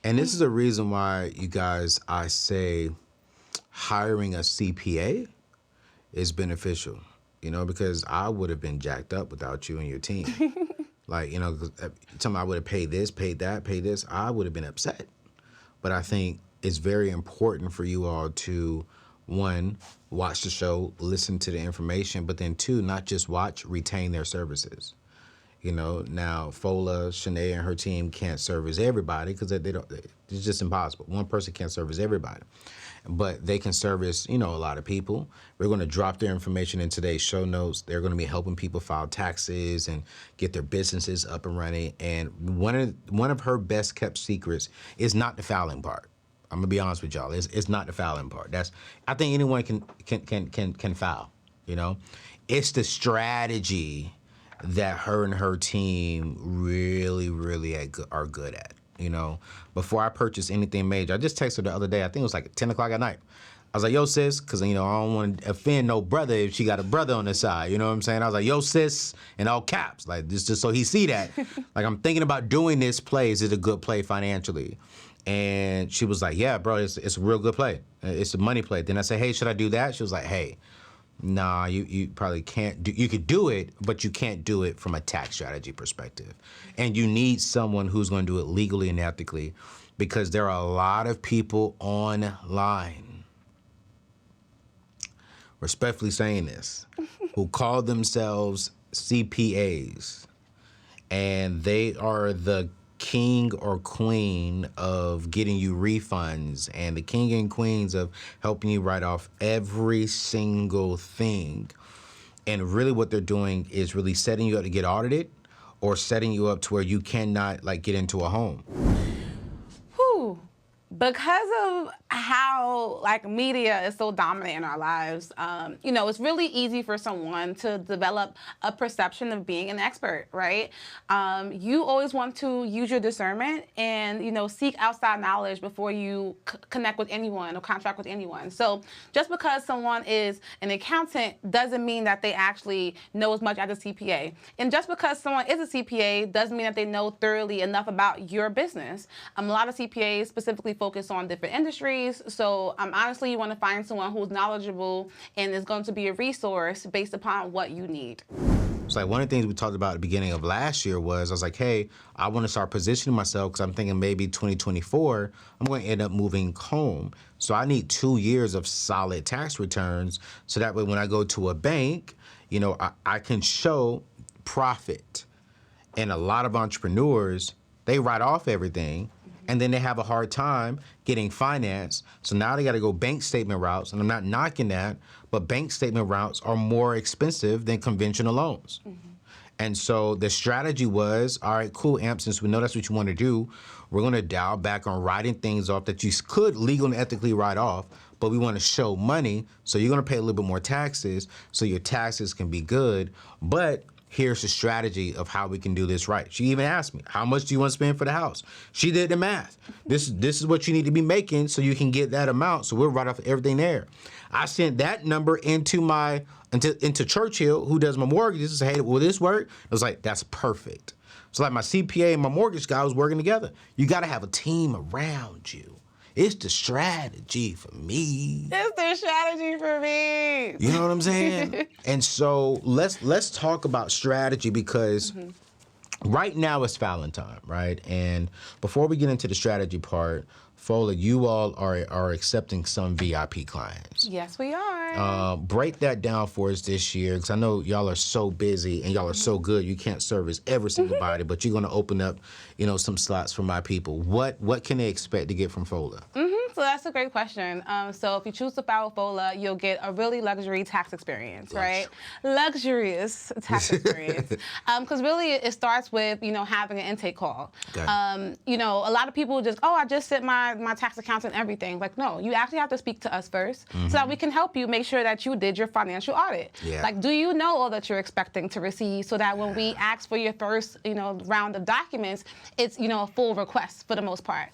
And this is a reason why, you guys, I say hiring a CPA is beneficial, because I would have been jacked up without you and your team. Like, tell me I would have paid this, paid that, paid this, I would have been upset. But I think it's very important for you all to, one, watch the show, listen to the information, but then two, not just watch, retain their services. Now Fola, Sheneya, and her team can't service everybody because they don't. It's just impossible. One person can't service everybody, but they can service, a lot of people. We're going to drop their information in today's show notes. They're going to be helping people file taxes and get their businesses up and running. And one of her best kept secrets is not the filing part. I'm gonna be honest with y'all. It's not the filing part. I think anyone can file. It's the strategy that her and her team really, really are good at. Before I purchase anything major, I just texted her the other day. I think it was like 10 o'clock at night. I was like, yo, sis, because, I don't want to offend no brother if she got a brother on the side. You know what I'm saying? I was like, yo, sis, in all caps, like just so he see that. Like, I'm thinking about doing this play. Is it a good play financially? And she was like, yeah, bro, it's a real good play. It's a money play. Then I said, hey, should I do that? She was like, hey, nah, you probably can't you could do it, but you can't do it from a tax strategy perspective. And you need someone who's going to do it legally and ethically, because there are a lot of people online, respectfully saying this, who call themselves CPAs, and they are the king or queen of getting you refunds and the king and queens of helping you write off every single thing. And really what they're doing is really setting you up to get audited or setting you up to where you cannot get into a home. Whew. Because of how media is so dominant in our lives, it's really easy for someone to develop a perception of being an expert, right? You always want to use your discernment and, seek outside knowledge before you connect with anyone or contract with anyone. So just because someone is an accountant doesn't mean that they actually know as much as a CPA. And just because someone is a CPA doesn't mean that they know thoroughly enough about your business. A lot of CPAs specifically focus on different industries. So honestly, you want to find someone who's knowledgeable and is going to be a resource based upon what you need. It's like one of the things we talked about at the beginning of last year was, I was like, hey, I want to start positioning myself because I'm thinking maybe 2024, I'm going to end up moving home. So I need 2 years of solid tax returns. So that way when I go to a bank, I can show profit. And a lot of entrepreneurs, they write off everything. And then they have a hard time getting finance. So now they got to go bank statement routes. And I'm not knocking that, but bank statement routes are more expensive than conventional loans. Mm-hmm. And so the strategy was, all right, cool, Amp, since we know that's what you want to do, we're going to dial back on writing things off that you could legally and ethically write off, but we want to show money. So you're going to pay a little bit more taxes so your taxes can be good. But here's the strategy of how we can do this right. She even asked me, how much do you want to spend for the house? She did the math. This is what you need to be making so you can get that amount. So we'll write off everything there. I sent that number into Churchill, who does my mortgages, and said, hey, will this work? I was like, that's perfect. So my CPA and my mortgage guy was working together. You got to have a team around you. It's the strategy for me. It's the strategy for me. You know what I'm saying? And so let's talk about strategy, because right now it's filing time, right? And before we get into the strategy part, Fola, you all are accepting some VIP clients. Yes, we are. Break that down for us this year, because I know y'all are so busy and y'all are so good. You can't service every single body, but you're going to open up, some slots for my people. What can they expect to get from Fola? So that's a great question. So if you choose to file with Fola, you'll get a really luxury tax experience, right? Luxurious tax experience. Because really it starts with, having an intake call. Okay. A lot of people just, I just sent my tax accountant everything. Like, no, you actually have to speak to us first so that we can help you make sure that you did your financial audit. Yeah. Like, do you know all that you're expecting to receive, so that when we ask for your first, round of documents, it's, a full request for the most part.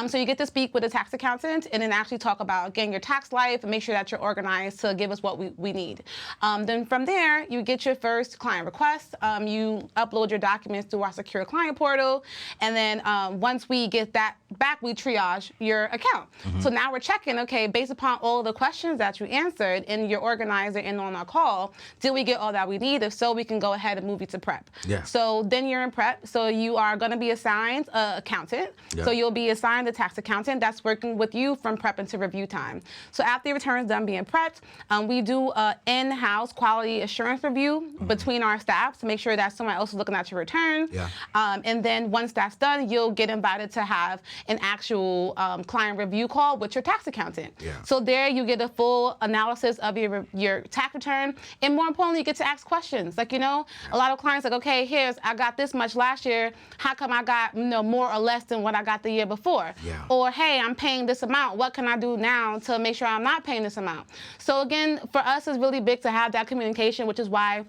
So you get to speak with a tax accountant and then actually talk about, again, your tax life and make sure that you're organized to give us what we need. Then from there, you get your first client request. You upload your documents through our secure client portal. And then once we get that back, we triage your account. So now we're checking, okay, based upon all the questions that you answered in your organizer and on our call, did we get all that we need? If so, we can go ahead and move you to prep. Yeah. So then you're in prep. So you are going to be assigned an accountant. Yeah. So you'll be assigned a tax accountant that's working with you from prep into review time. So after your return is done being prepped, we do an in-house quality assurance review between our staff to make sure that someone else is looking at your return. Yeah. And then once that's done, you'll get invited to have an actual client review call with your tax accountant. Yeah. So there you get a full analysis of your tax return, and more importantly, you get to ask questions. Like, a lot of clients like, okay, I got this much last year. How come I got more or less than what I got the year before? Yeah. Or hey, I'm paying this amount. What can I do now to make sure I'm not paying this amount? So again, for us, it's really big to have that communication, which is why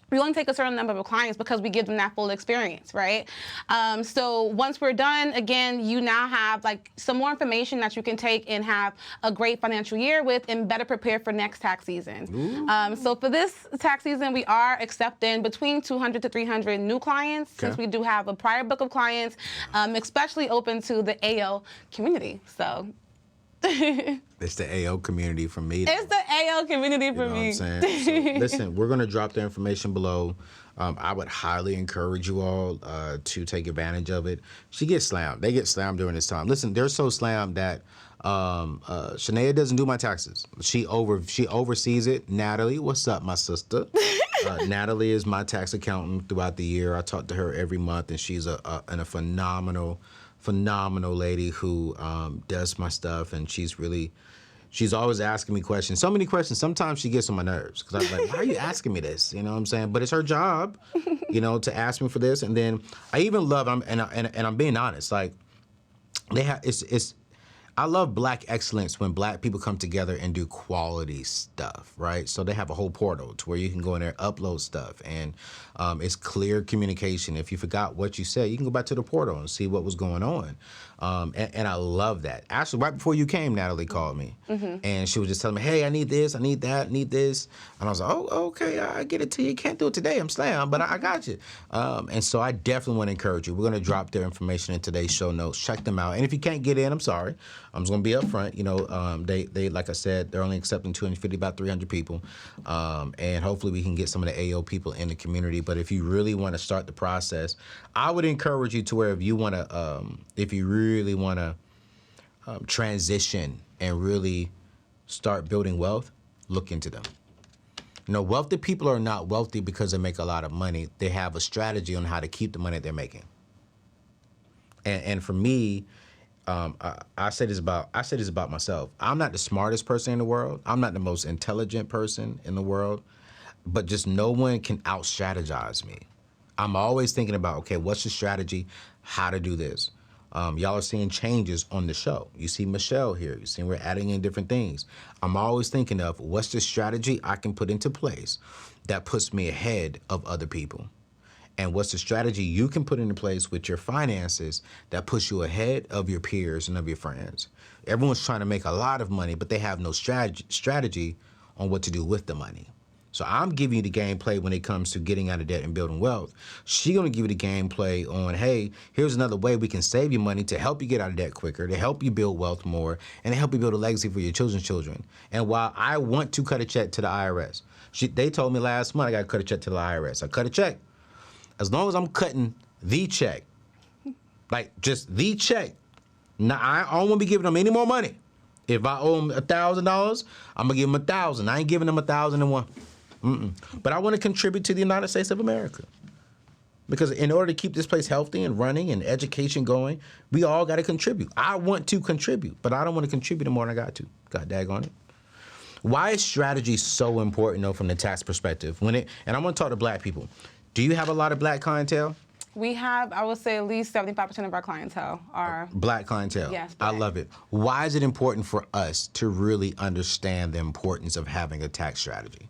we only take a certain number of clients because we give them that full experience, right? So once we're done, again, you now have some more information that you can take and have a great financial year with and better prepare for next tax season. So for this tax season, we are accepting between 200 to 300 new clients since we do have a prior book of clients, especially open to the AO community. So. It's the AO community for me. It's the AO community for me. What I'm saying? So, listen, we're going to drop the information below. I would highly encourage you all to take advantage of it. She gets slammed. They get slammed during this time. Listen, they're so slammed that Sheneya doesn't do my taxes. She oversees it. Natalie, what's up, my sister? Natalie is my tax accountant throughout the year. I talk to her every month, and she's a phenomenal lady who does my stuff, and she's always asking me questions. So many questions. Sometimes she gets on my nerves because I'm like, why are you asking me this? You know what I'm saying? But it's her job, to ask me for this. And then I even love, and I'm being honest, like I love Black excellence when Black people come together and do quality stuff, right? So they have a whole portal to where you can go in there, upload stuff, and it's clear communication. If you forgot what you said, you can go back to the portal and see what was going on. And I love that. Actually, right before you came, Natalie called me, and she was just telling me, hey, I need this, I need that, I need this. And I was like, oh, okay, I get it to you. Can't do it today, I'm slammed, but I got you. And so I definitely want to encourage you. We're going to drop their information in today's show notes. Check them out. And if you can't get in, I'm sorry. I'm just going to be upfront. They like I said, they're only accepting 250, about 300 people. And hopefully we can get some of the AO people in the community. But if you really want to start the process, I would encourage you to where if you really want to transition and really start building wealth, look into them. Wealthy people are not wealthy because they make a lot of money. They have a strategy on how to keep the money they're making. And for me, I say this about myself. I'm not the smartest person in the world. I'm not the most intelligent person in the world, but just no one can out-strategize me. I'm always thinking about, okay, what's the strategy, how to do this. Y'all are seeing changes on the show. You see Michelle here. You see we're adding in different things. I'm always thinking of what's the strategy I can put into place that puts me ahead of other people. And what's the strategy you can put into place with your finances that puts you ahead of your peers and of your friends. Everyone's trying to make a lot of money, but they have no strategy on what to do with the money. So I'm giving you the gameplay when it comes to getting out of debt and building wealth. She's going to give you the gameplay on, hey, here's another way we can save you money to help you get out of debt quicker, to help you build wealth more, and to help you build a legacy for your children's children. And while I want to cut a check to the IRS, they told me last month I got to cut a check to the IRS. I cut a check. As long as I'm cutting the check, like just the check, now I don't want to be giving them any more money. If I owe them $1,000, I'm going to give them $1,000. I ain't giving them $1,001. But I want to contribute to the United States of America. Because in order to keep this place healthy and running and education going, we all got to contribute. I want to contribute, but I don't want to contribute more than I got to. God daggone it. Why is strategy so important, though, from the tax perspective? And I want to talk to Black people. Do you have a lot of Black clientele? We have, I would say, at least 75% of our clientele are Black clientele. Yes, Black. I love it. Why is it important for us to really understand the importance of having a tax strategy?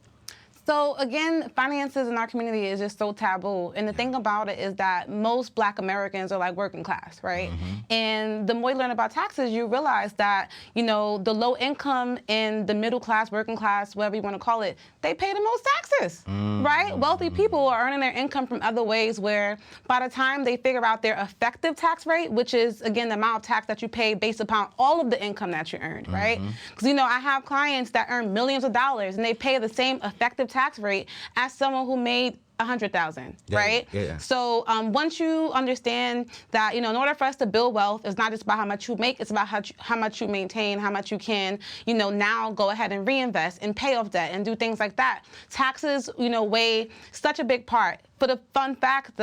So again, finances in our community is just so taboo. And the thing about it is that most Black Americans are like working class, right? And the more you learn about taxes, you realize that, you know, the low income and the middle class, working class, whatever you want to call it, they pay the most taxes, right? Wealthy people are earning their income from other ways where by the time they figure out their effective tax rate, which is, again, the amount of tax that you pay based upon all of the income that you earned, right? Because, you know, I have clients that earn millions of dollars and they pay the same effective tax rate as someone who made 100,000, right? Yeah. So once you understand that, you know, in order for us to build wealth, it's not just about how much you make, it's about how much you maintain, how much you can, you know, now go ahead and reinvest and pay off debt and do things like that. Taxes, you know, weigh such a big part. For the fun fact,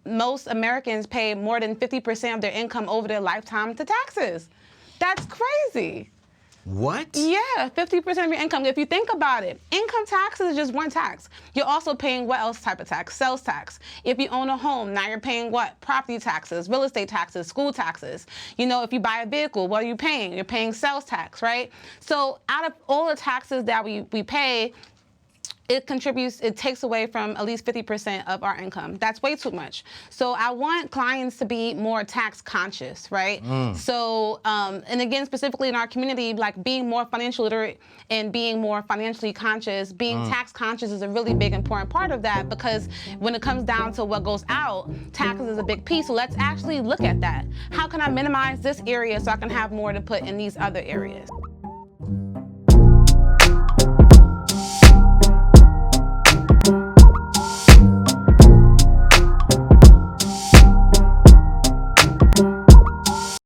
most Americans pay more than 50% of their income over their lifetime to taxes. That's crazy. What? Yeah, 50% of your income. If you think about it, income tax is just one tax. You're also paying what else type of tax? Sales tax. If you own a home, now you're paying what? Property taxes, real estate taxes, school taxes. You know, if you buy a vehicle, what are you paying? You're paying sales tax, right? So out of all the taxes that we pay, it takes away from at least 50% of our income. That's way too much. So I want clients to be more tax conscious, right? So, and again, specifically in our community, like being more financially literate and being more financially conscious, being tax conscious is a really big, important part of that, because when it comes down to what goes out, taxes is a big piece. So let's actually look at that. How can I minimize this area so I can have more to put in these other areas?